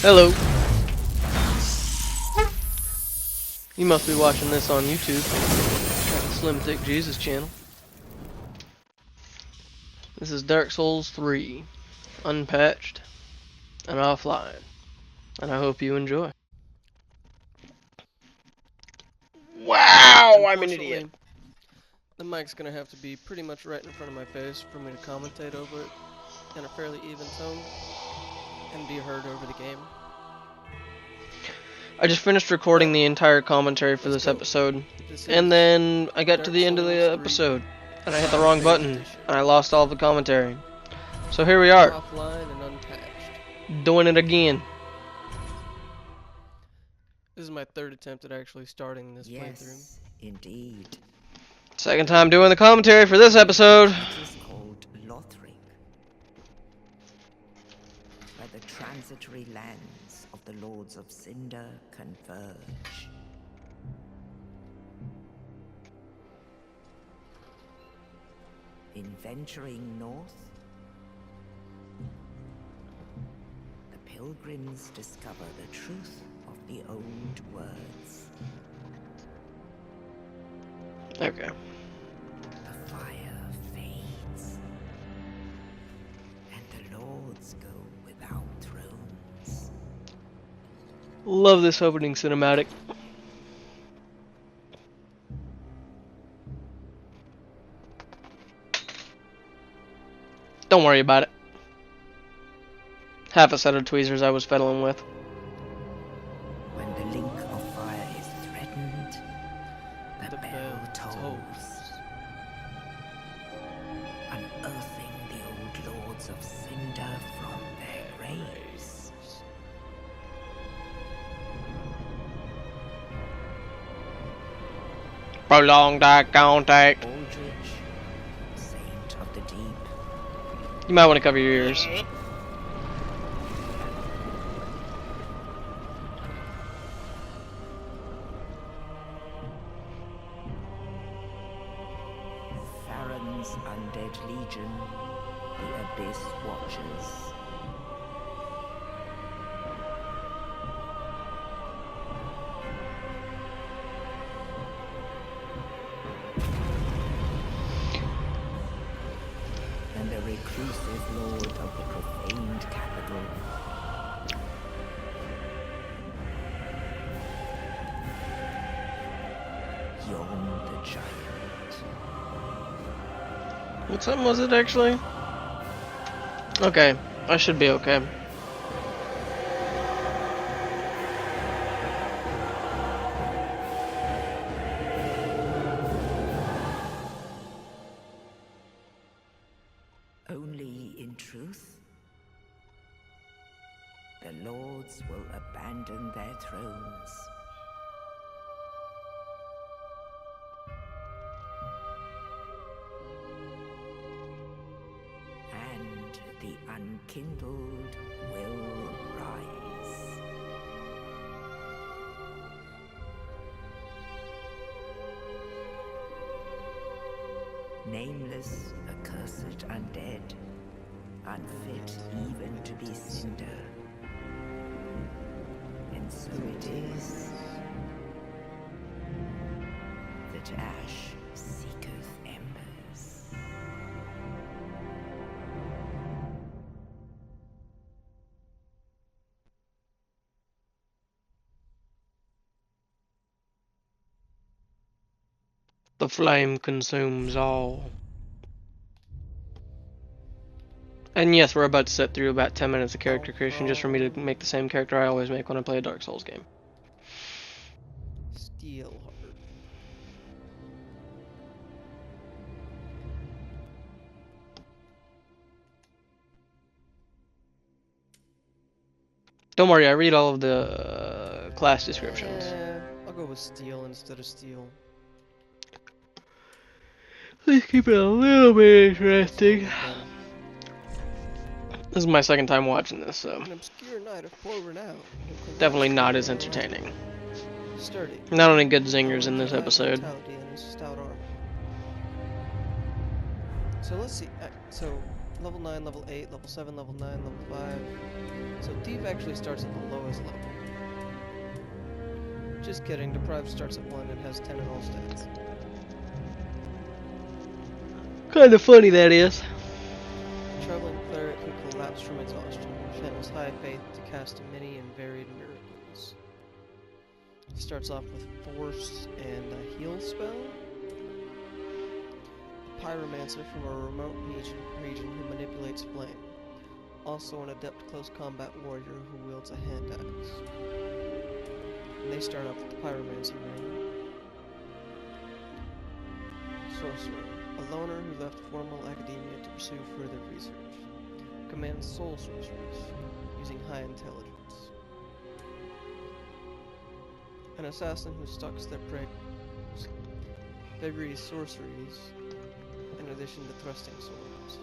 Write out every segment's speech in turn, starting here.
Hello. You must be watching this on YouTube. At the Slim Thick Jesus channel. This is Dark Souls 3. Unpatched and offline. And I hope you enjoy. Wow, I'm an idiot. The mic's gonna have to be pretty much right in front of my face for me to commentate over it in a fairly even tone and be heard over the game. I just finished recording the entire commentary for this episode, and then I got to the end of the episode, and I hit the wrong button, and I lost all the commentary. So here we are, offline and unpatched, doing it again. This is my third attempt at actually starting this playthrough. Yes, indeed. Second time doing the commentary for this episode. It is called Lothric, where the transitory lands of the Lords of Cinder converge. In venturing north, the pilgrims discover the truth of the old words. Okay. The fire fades, and the lords go without thrones. Love this opening cinematic. Don't worry about it. Half a set of tweezers I was fiddling with. When the link of fire is threatened, the bell tolls, unearthing the old lords of Cinder from their graves. Prolonged eye contact. Aldrich, saint of the deep, You might want to cover your ears. Farron's undead legion, the Abyss Watchers. And the reclusive lord of the profaned capital. Yon the giant. What time was it actually? Okay, I should be okay. Only in truth, the lords will abandon their thrones. And the unkindled will rise. Nameless, accursed undead, unfit even to be cinder. And so it is that ash seeketh embers. The flame consumes all. And yes, we're about to sit through about 10 minutes of character creation just for me to make the same character I always make when I play a Dark Souls game. Steelheart. Don't worry, I read all of the class descriptions. I'll go with steel instead of steel. Let's keep it a little bit interesting. This is my second time watching this, so an obscure knight of poor renown. Definitely not as entertaining. Sturdy. Not only good zingers in this episode. Stout armor. So let's see. So level 9, level 8, level 7, level 9, level 5. So Deprived actually starts at the lowest level. Just kidding, Deprived starts at 1 and has 10 in all stats. Kinda funny, that is. A traveling cleric who collapsed from exhaustion channels high faith to cast many and varied miracles. He starts off with Force and a heal spell. A pyromancer from a remote region who manipulates flame. Also an adept close combat warrior who wields a hand axe. And they start off with the pyromancer ring. Sorcerer, a loner who left formal academia to pursue further research. Commands soul sorcerers, using high intelligence. An assassin who stalks their prey. Vagaries sorceries, in addition to thrusting swords.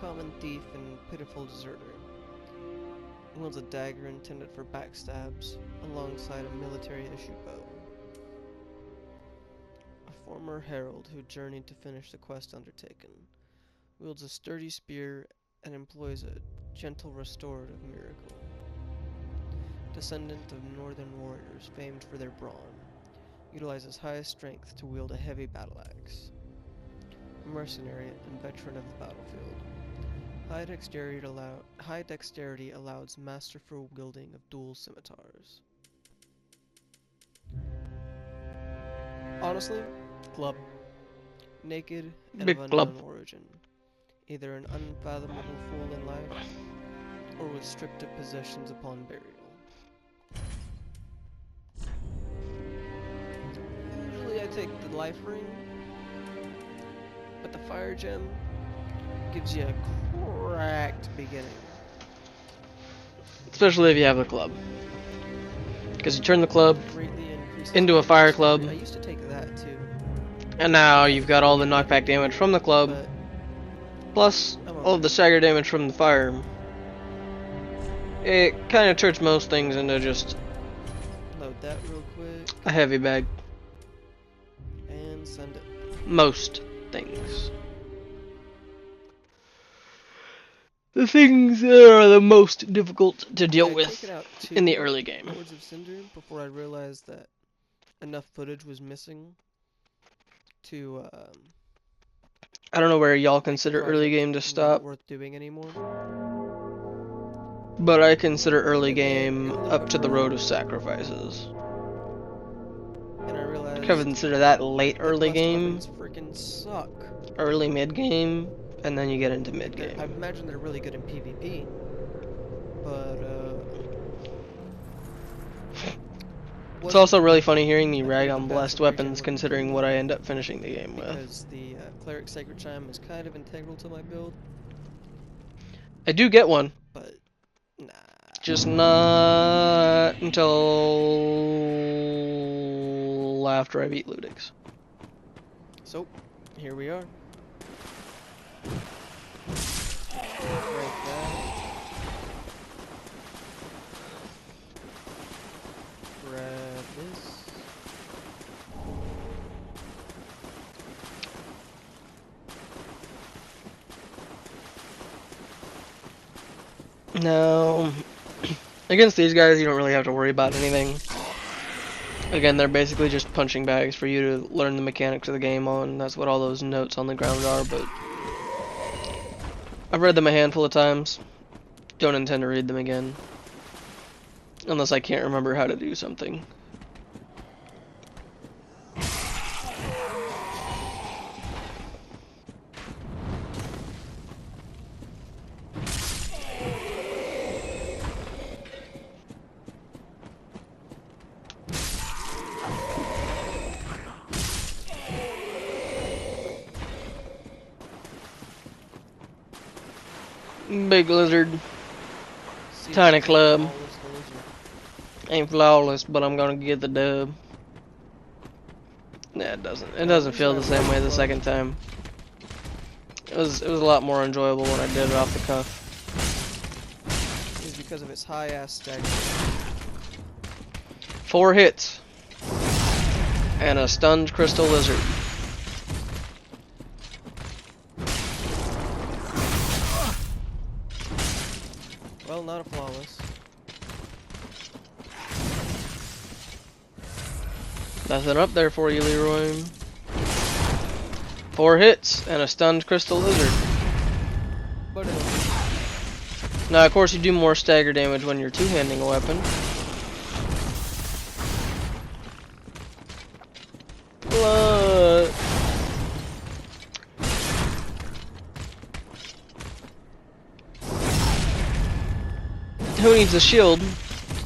Common thief and pitiful deserter. Wields a dagger intended for backstabs, alongside a military-issue bow. A former herald who journeyed to finish the quest undertaken. Wields a sturdy spear and employs a gentle restorative miracle. Descendant of northern warriors famed for their brawn. Utilizes highest strength to wield a heavy battle axe. A mercenary and veteran of the battlefield. High dexterity allows masterful wielding of dual scimitars. Honestly, club. Naked and Big of club. unknown origin. Either an unfathomable fool in life, or with stripped of possessions upon burial. Usually I take the life ring, but the fire gem gives you a cracked beginning. Especially if you have the club. Because you turn the club Greatly increases into a fire club, I used to take that too, and now you've got all the knockback damage from the club, but plus I'm all of the stagger damage from the fire. It kind of turns most things into just load that real quick a heavy bag. and send it. Most things. The things that are the most difficult to deal I with take it out in the two early game. Lords of Cinder before I realized that enough footage was missing to I don't know where y'all make the consider early project game to not stop, worth doing anymore. but I consider early And then game it up to the looked road of sacrifices. And I realized I consider that late the early quest game, weapons freaking suck. early mid game, and then you get into mid I game. imagine they're really good in PvP, but It's also really funny hearing me I rag feel on the blessed passive regen weapons would considering improve what I end up finishing the game with. because the cleric sacred chime is kind of integral to my build, I do get one, but nah. just not until after I beat Ludix. So here we are. Break that. Grab this. No, against these guys you don't really have to worry about anything. Again, they're basically just punching bags for you to learn the mechanics of the game on. That's what all those notes on the ground are, but I've read them a handful of times. Don't intend to read them again. Unless I can't remember how to do something. Big lizard, See, Tiny this is club. flawless lizard. Ain't flawless, but I'm gonna get the dub. Nah, it doesn't. It doesn't feel the same way the second time. It was a lot more enjoyable when I did it off the cuff. Is because of its high ass stagger. 4 hits and a stunned crystal lizard. Well, not a flawless. Nothing up there for you, Leroy. 4 hits and a stunned crystal lizard. But it'll Now, of course, you do more stagger damage when you're two-handing a weapon. But who needs a shield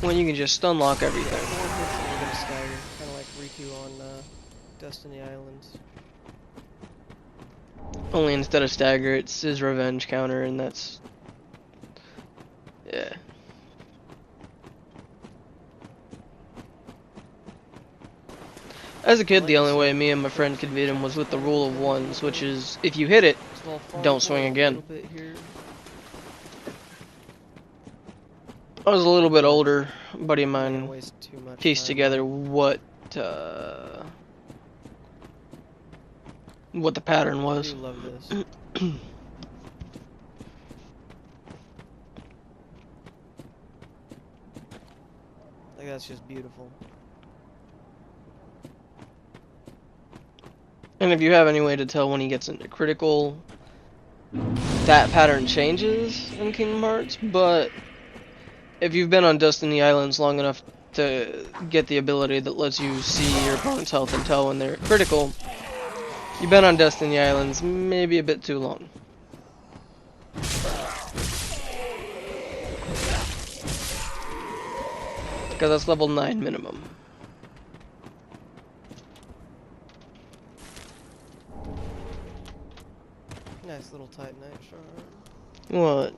when you can just stun lock everything? You're gonna stagger, kind of like Riku on Destiny Islands. Only instead of stagger, it's his revenge counter, and that's... yeah. As a kid, the only way me and my friend could beat him was with the rule of ones, which is, if you hit it, don't swing again. I was a little bit older, a buddy of mine pieced together what the pattern was. I do love this. Like, that's just beautiful. And if you have any way to tell when he gets into critical, that pattern changes in Kingdom Hearts, but if you've been on Destiny Islands long enough to get the ability that lets you see your opponent's health and tell when they're critical, you've been on Destiny Islands maybe a bit too long. Because that's level 9 minimum. Nice little tight night shot. What?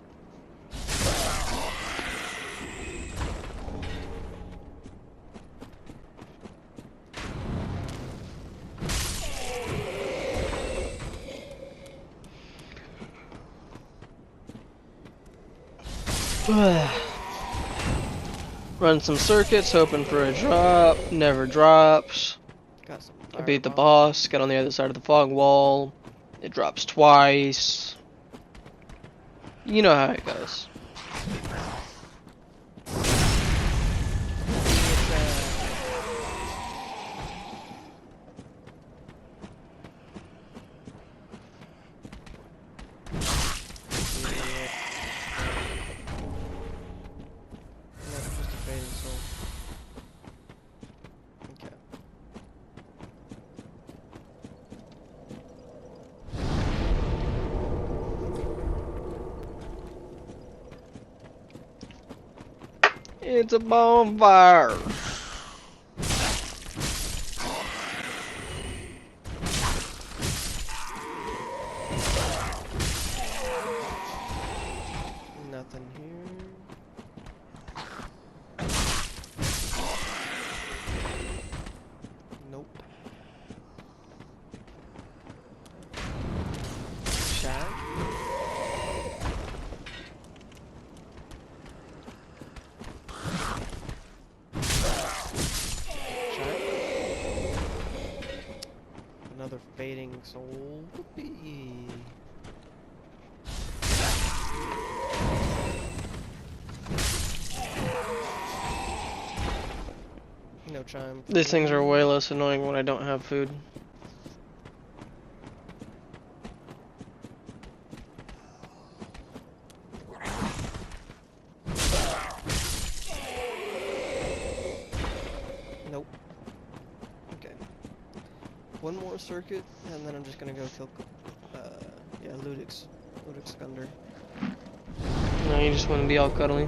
Run some circuits, hoping for a drop. Never drops. Got some I beat the boss, get on the other side of the fog wall. It drops twice. You know how it goes. It's a bonfire. Nothing here. Nope. Shag. Another fading soul. Whoopee. No chime. These things are way less annoying when I don't have food. Nope. Okay. One more circuit, and then I'm just gonna go kill, yeah, Ludix Gunder. No, you just want to be all cuddly.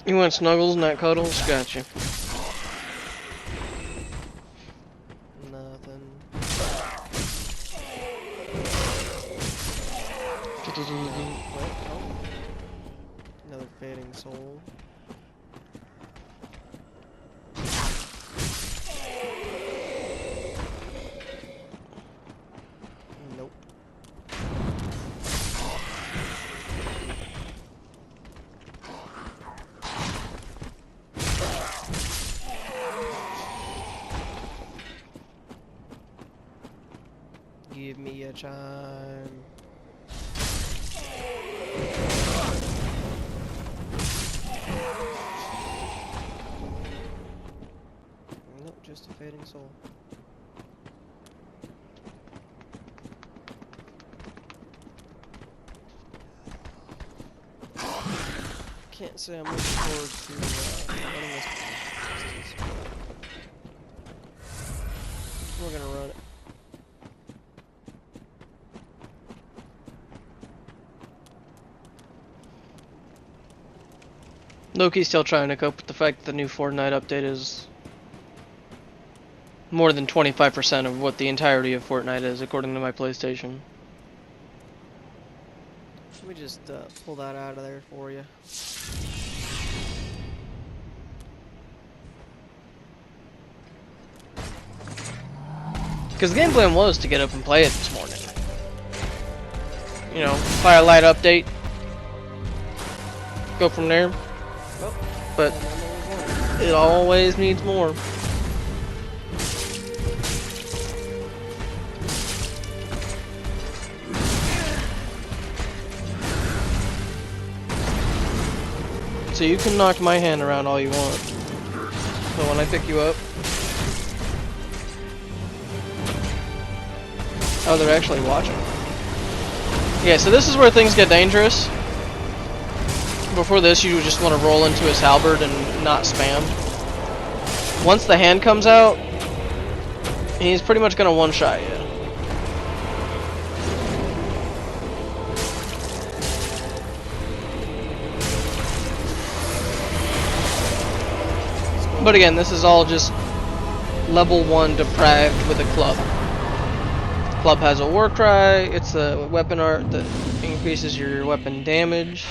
You want snuggles, not cuddles? Gotcha. Nothing. What? Oh. Another fading soul. Nope. Give me a chime. console. Can't say I'm looking forward to running this. We're gonna run it. Loki's still trying to cope with the fact that the new Fortnite update is more than 25% of what the entirety of Fortnite is, according to my PlayStation. Let me just pull that out of there for you. Because the game plan was to get up and play it this morning. You know, Firelight update. Go from there. Oh, But it always needs more. So you can knock my hand around all you want. But when I pick you up... Oh, they're actually watching. Yeah, so this is where things get dangerous. Before this, you just want to roll into his halberd and not spam. Once the hand comes out, he's pretty much going to one-shot you. But again, this is all just level 1 deprived with a club. Club has a war cry, it's a weapon art that increases your weapon damage.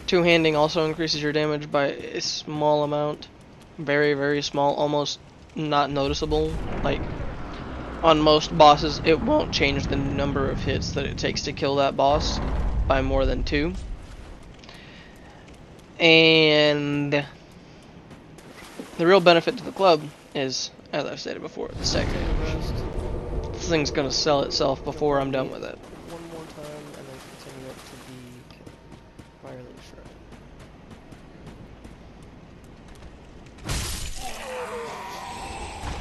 Two-handing also increases your damage by a small amount. Very, very small, almost not noticeable. Like, on most bosses, it won't change the number of hits that it takes to kill that boss by more than 2. And the real benefit to the club is, as I've stated before, the second. This thing's gonna sell itself before I'm done with it. One more time and then continue up to the Firelight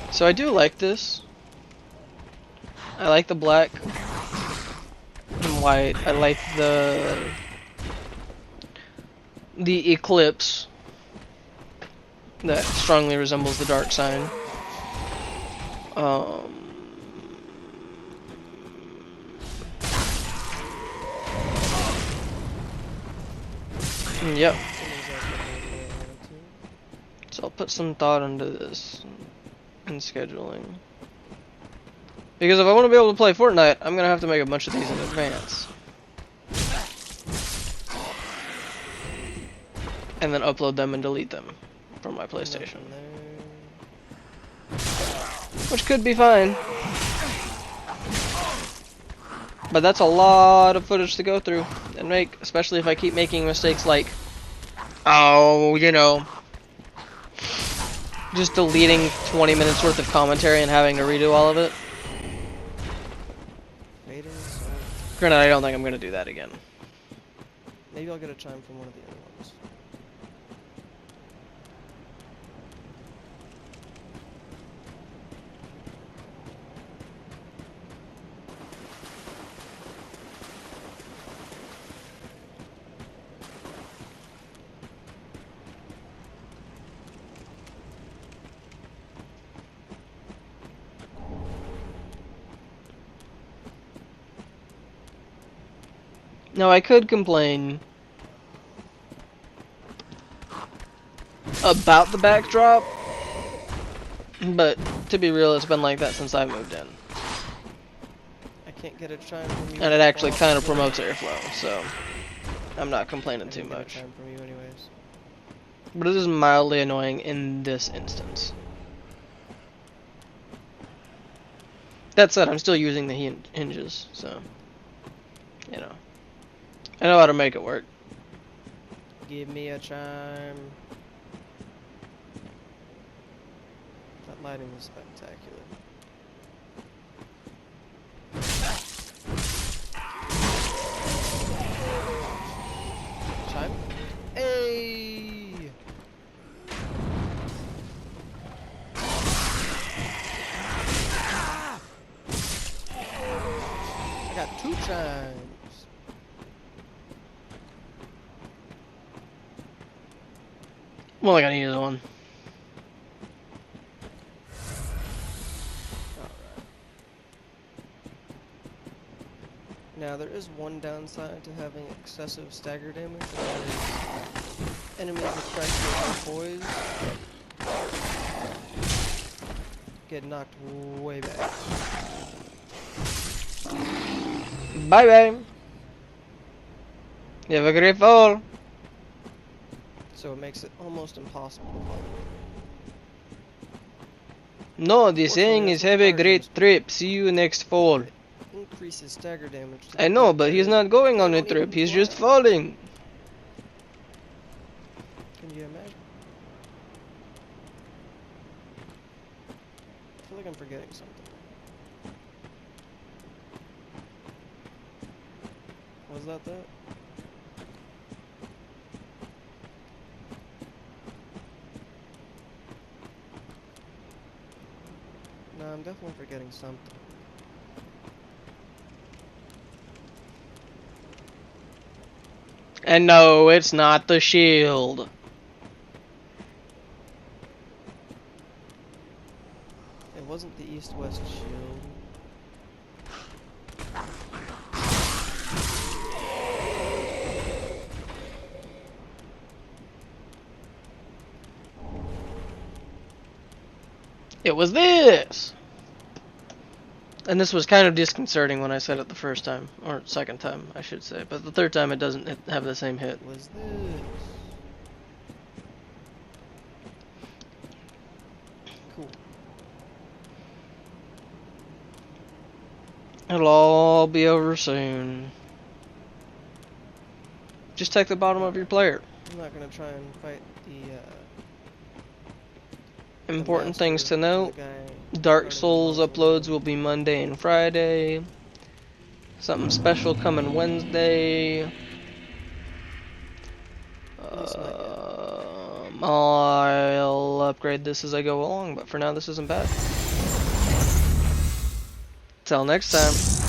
Shrine. So I do like this. I like the black and white. I like the eclipse that strongly resembles the dark sign. Yep. So I'll put some thought into this and scheduling. Because if I want to be able to play Fortnite, I'm gonna have to make a bunch of these in advance. And then upload them and delete them from my PlayStation. Which could be fine. But that's a lot of footage to go through and make, especially if I keep making mistakes like, oh, you know, just deleting 20 minutes worth of commentary and having to redo all of it. Granted, I don't think I'm going to do that again. Maybe I'll get a chime from one of the other ones. Now, I could complain about the backdrop, but to be real, it's been like that since I moved in. I can't get a chime from you. And it actually kind of promotes airflow, so I'm not complaining too Get a much. chime from you anyways. But it is mildly annoying in this instance. That said, I'm still using the hinges, so, you know. I know how to make it work. Give me a chime. That lighting was spectacular. Chime? Hey! got 2 chimes. Well, I gotta use one. Now, there is one downside to having excessive stagger damage, and that is enemies that try to get poised get knocked way back. Bye bye. You have a great fall. So it makes it almost impossible to follow. No, the saying is have a great trip. See you next fall. Increases stagger damage. I know, but he's not going on a trip. He's just falling. Can you imagine? I feel like I'm forgetting something. Was that? No, I'm definitely forgetting something. And no, it's not the shield. It wasn't the east-west shield. It was this! And this was kind of disconcerting when I said it the first time. Or second time, I should say. But the third time it doesn't have the same hit. Was this? Cool. It'll all be over soon. Just take the bottom of your player. I'm not gonna try and fight the Important things to the note. guy Dark running Souls the uploads will be Monday and Friday. Something special coming Wednesday. I'll upgrade this as I go along, but for now this isn't bad. Till next time.